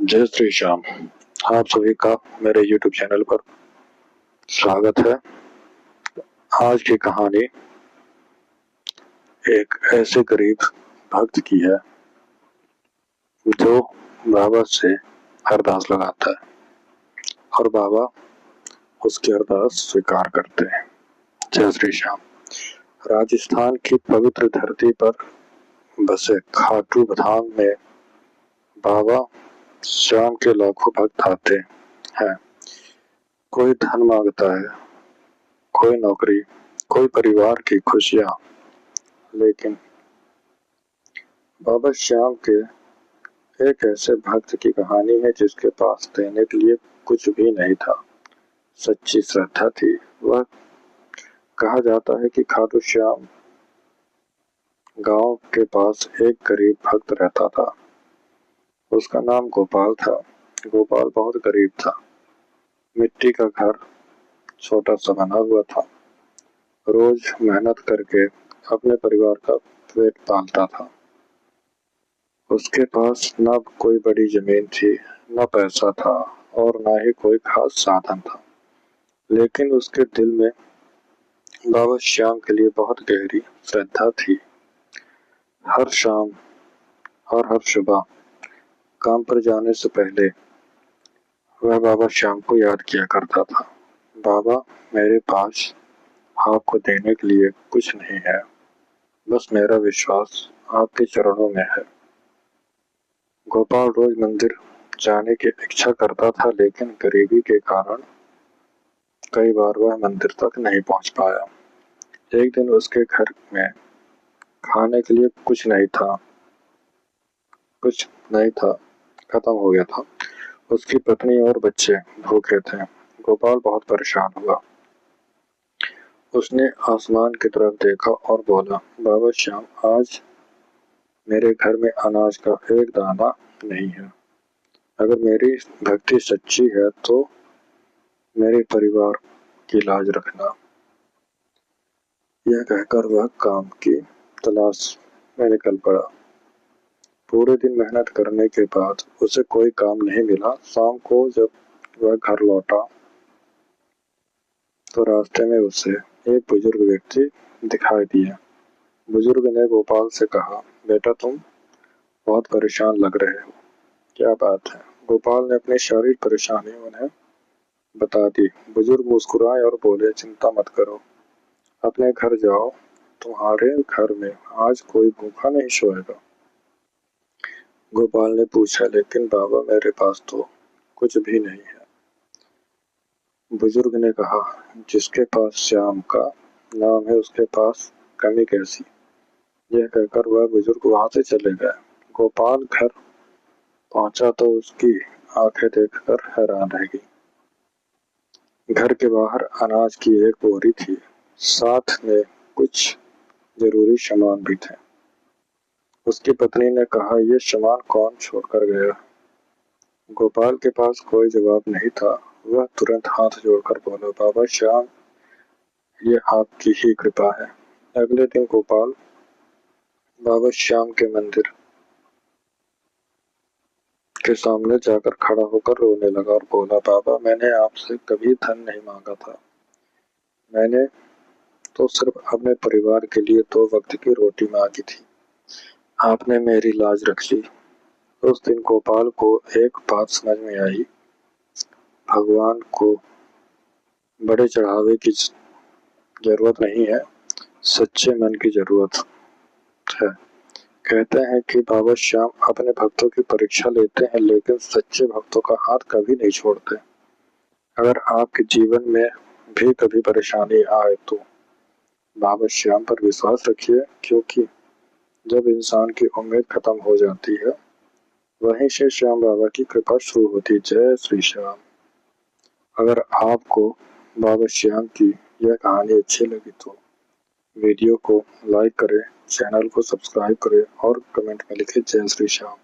जय श्री श्याम। आप सभी का मेरे YouTube चैनल पर स्वागत है। आज की कहानी एक ऐसे गरीब भक्त की है जो बाबा से अरदास लगाता है और बाबा उसकी अरदास स्वीकार करते हैं। जय श्री श्याम। राजस्थान की पवित्र धरती पर बसे खाटू धाम में बाबा श्याम के लाखों भक्त आते हैं। कोई धन मांगता है, कोई नौकरी, कोई परिवार की खुशियां, लेकिन बाबा श्याम के एक ऐसे भक्त की कहानी है जिसके पास देने के लिए कुछ भी नहीं था, सच्ची श्रद्धा थी। वह कहा जाता है कि खाटू श्याम गांव के पास एक गरीब भक्त रहता था। उसका नाम गोपाल था। गोपाल बहुत गरीब था। मिट्टी का घर छोटा सा बना हुआ था। रोज मेहनत करके अपने परिवार का पेट पालता था। उसके पास न कोई बड़ी जमीन थी, न पैसा था और न ही कोई खास साधन था, लेकिन उसके दिल में बाबा श्याम के लिए बहुत गहरी श्रद्धा थी। हर शाम और हर सुबह काम पर जाने से पहले वह बाबा श्याम को याद किया करता था। बाबा, मेरे पास आपको देने के लिए कुछ नहीं है, बस मेरा विश्वास आपके चरणों में है। गोपाल रोज मंदिर जाने की इच्छा करता था, लेकिन गरीबी के कारण कई बार वह मंदिर तक नहीं पहुंच पाया। एक दिन उसके घर में खाने के लिए कुछ नहीं था, खत्म हो गया था। उसकी पत्नी और बच्चे भूखे थे। गोपाल बहुत परेशान हुआ। उसने आसमान की तरफ देखा और बोला, बाबा श्याम, आज मेरे घर में अनाज का एक दाना नहीं है। अगर मेरी भक्ति सच्ची है तो मेरे परिवार की लाज रखना। यह कहकर वह काम की तलाश में निकल पड़ा। पूरे दिन मेहनत करने के बाद उसे कोई काम नहीं मिला। शाम को जब वह घर लौटा तो रास्ते में उसे एक बुजुर्ग व्यक्ति दिखाई दिया। बुजुर्ग ने गोपाल से कहा, बेटा, तुम बहुत परेशान लग रहे हो, क्या बात है? गोपाल ने अपनी शारीरिक परेशानी उन्हें बता दी। बुजुर्ग मुस्कुराए और बोले, चिंता मत करो, अपने घर जाओ, तुम्हारे घर में आज कोई भूखा नहीं सोएगा। गोपाल ने पूछा, लेकिन बाबा, मेरे पास तो कुछ भी नहीं है। बुजुर्ग ने कहा, जिसके पास श्याम का नाम है उसके पास कमी कैसी? यह कहकर वह बुजुर्ग वहां से चले गए। गोपाल घर पहुंचा तो उसकी आंखें देखकर हैरान रह गई। घर के बाहर अनाज की एक बोरी थी, साथ में कुछ जरूरी सामान भी थे। उसकी पत्नी ने कहा, ये सामान कौन छोड़कर गया? गोपाल के पास कोई जवाब नहीं था। वह तुरंत हाथ जोड़कर बोला, बाबा श्याम, ये आपकी ही कृपा है। अगले दिन गोपाल बाबा श्याम के मंदिर के सामने जाकर खड़ा होकर रोने लगा और बोला, बाबा, मैंने आपसे कभी धन नहीं मांगा था। मैंने तो सिर्फ अपने परिवार के लिए 2 वक्त की रोटी मांगी थी। आपने मेरी लाज रख ली। उस दिन गोपाल को एक बात समझ में आई, भगवान को बड़े चढ़ावे की जरूरत नहीं है, सच्चे मन की जरूरत है। कहते हैं कि बाबा श्याम अपने भक्तों की परीक्षा लेते हैं, लेकिन सच्चे भक्तों का हाथ कभी नहीं छोड़ते। अगर आपके जीवन में भी कभी परेशानी आए तो बाबा श्याम पर विश्वास रखिए, क्योंकि जब इंसान की उम्मीद खत्म हो जाती है, वहीं से श्याम बाबा की कृपा शुरू होती। जय श्री श्याम। अगर आपको बाबा श्याम की यह कहानी अच्छी लगी तो वीडियो को लाइक करें, चैनल को सब्सक्राइब करें और कमेंट में लिखें जय श्री श्याम।